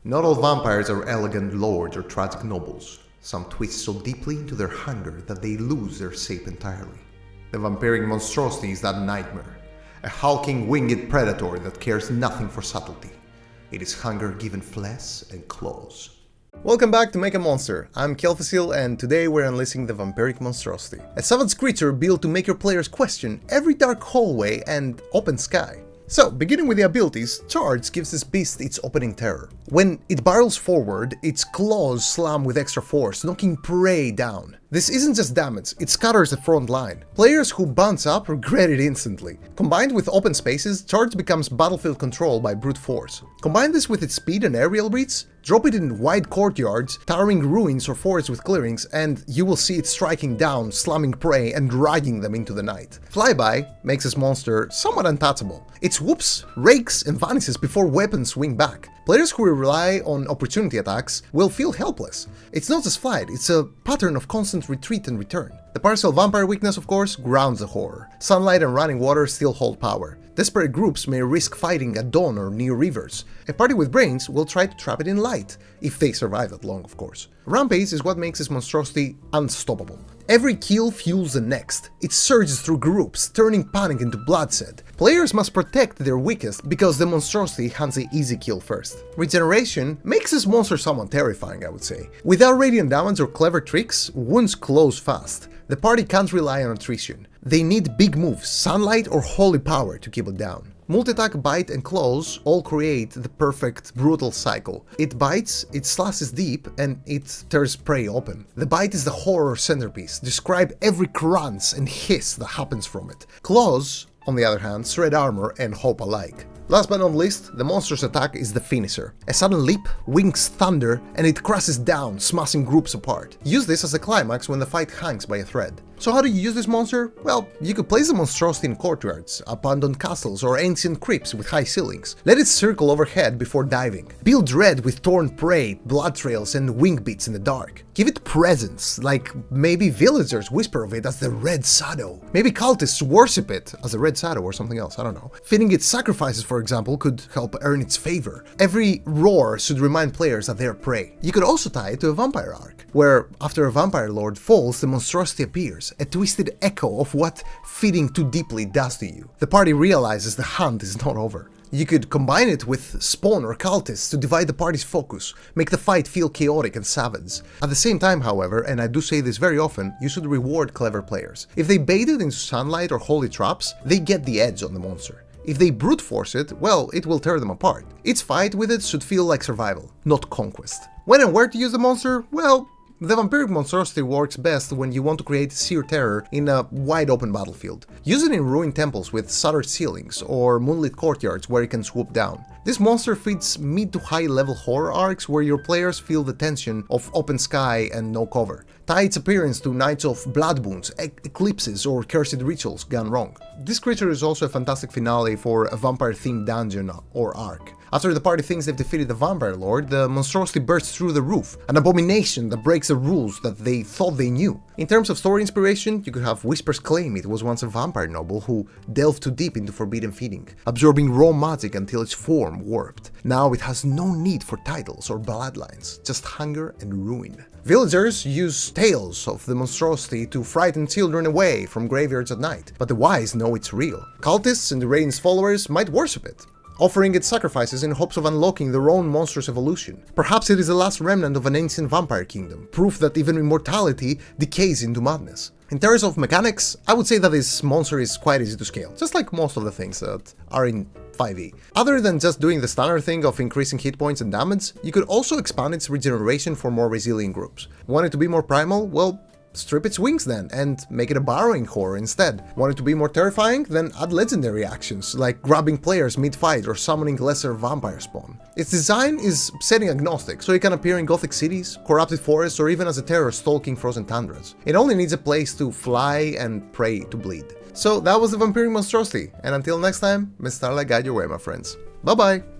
Not all vampires are elegant lords or tragic nobles. Some twist so deeply into their hunger that they lose their shape entirely. The Vampiric Monstrosity is that nightmare, a hulking winged predator that cares nothing for subtlety. It is hunger given flesh and claws. Welcome back to Make a Monster. I'm Kelfecil, and today we're unleashing the Vampiric Monstrosity, a savage creature built to make your players question every dark hallway and open sky. So, beginning with the abilities, Charge gives this beast its opening terror. When it barrels forward, its claws slam with extra force, knocking prey down. This isn't just damage, it scatters the front line. Players who bounce up regret it instantly. Combined with open spaces, Charge becomes battlefield control by brute force. Combine this with its speed and aerial reach, drop it in wide courtyards, towering ruins or forests with clearings, and you will see it striking down, slamming prey and dragging them into the night. Flyby makes this monster somewhat untouchable. It swoops, rakes and vanishes before weapons swing back. Players who rely on opportunity attacks will feel helpless. It's not just flight, it's a pattern of constant retreat and return. The partial vampire weakness, of course, grounds the horror. Sunlight and running water still hold power. Desperate groups may risk fighting at dawn or near rivers. A party with brains will try to trap it in light, if they survive that long, of course. Rampage is what makes this monstrosity unstoppable. Every kill fuels the next. It surges through groups, turning panic into bloodshed. Players must protect their weakest because the monstrosity hunts the easy kill first. Regeneration makes this monster somewhat terrifying, I would say. Without radiant damage or clever tricks, wounds close fast. The party can't rely on attrition. They need big moves, sunlight or holy power to keep it down. Multi-attack, bite and claws all create the perfect brutal cycle. It bites, it slashes deep, and it tears prey open. The bite is the horror centerpiece. Describe every crunch and hiss that happens from it. Claws, on the other hand, shred armor and hope alike. Last but not least, the monster's attack is the finisher. A sudden leap, wings thunder, and it crashes down, smashing groups apart. Use this as a climax when the fight hangs by a thread. So how do you use this monster? Well, you could place the monstrosity in courtyards, abandoned castles, or ancient crypts with high ceilings. Let it circle overhead before diving. Build dread with torn prey, blood trails, and wing beats in the dark. Give it presence, like maybe villagers whisper of it as the Red Shadow. Maybe cultists worship it as the Red Shadow or something else, I don't know. Feeding it sacrifices, for example, could help earn its favor. Every roar should remind players that they're prey. You could also tie it to a vampire arc, where after a vampire lord falls, the monstrosity appears, a twisted echo of what feeding too deeply does to you. The party realizes the hunt is not over. You could combine it with spawn or cultists to divide the party's focus, make the fight feel chaotic and savage. At the same time, however, and I do say this very often, you should reward clever players. If they bait it into sunlight or holy traps, they get the edge on the monster. If they brute force it, well, it will tear them apart. Its fight with it should feel like survival, not conquest. When and where to use the monster? Well, the Vampiric Monstrosity works best when you want to create sheer terror in a wide open battlefield. Use it in ruined temples with shuttered ceilings or moonlit courtyards where it can swoop down. This monster fits mid to high level horror arcs where your players feel the tension of open sky and no cover. Tie its appearance to nights of blood wounds, eclipses, or cursed rituals gone wrong. This creature is also a fantastic finale for a vampire-themed dungeon or arc. After the party thinks they've defeated the vampire lord, the monstrosity bursts through the roof, an abomination that breaks the rules that they thought they knew. In terms of story inspiration, you could have Whispers claim it was once a vampire noble who delved too deep into forbidden feeding, absorbing raw magic until its form warped. Now it has no need for titles or bloodlines, just hunger and ruin. Villagers use tales of the monstrosity to frighten children away from graveyards at night, but the wise know it's real. Cultists and the Radiant's followers might worship it, offering it sacrifices in hopes of unlocking their own monstrous evolution. Perhaps it is the last remnant of an ancient vampire kingdom, proof that even immortality decays into madness. In terms of mechanics, I would say that this monster is quite easy to scale, just like most of the things that are in 5e. Other than just doing the standard thing of increasing hit points and damage, you could also expand its regeneration for more resilient groups. Want it to be more primal? Well, strip its wings then, and make it a burrowing horror instead. Want it to be more terrifying? Then add legendary actions, like grabbing players mid-fight or summoning lesser vampire spawn. Its design is setting agnostic, so it can appear in gothic cities, corrupted forests, or even as a terror stalking frozen tundras. It only needs a place to fly and prey to bleed. So that was the Vampiric Monstrosity, and until next time, may Starlight guide your way, my friends. Bye bye!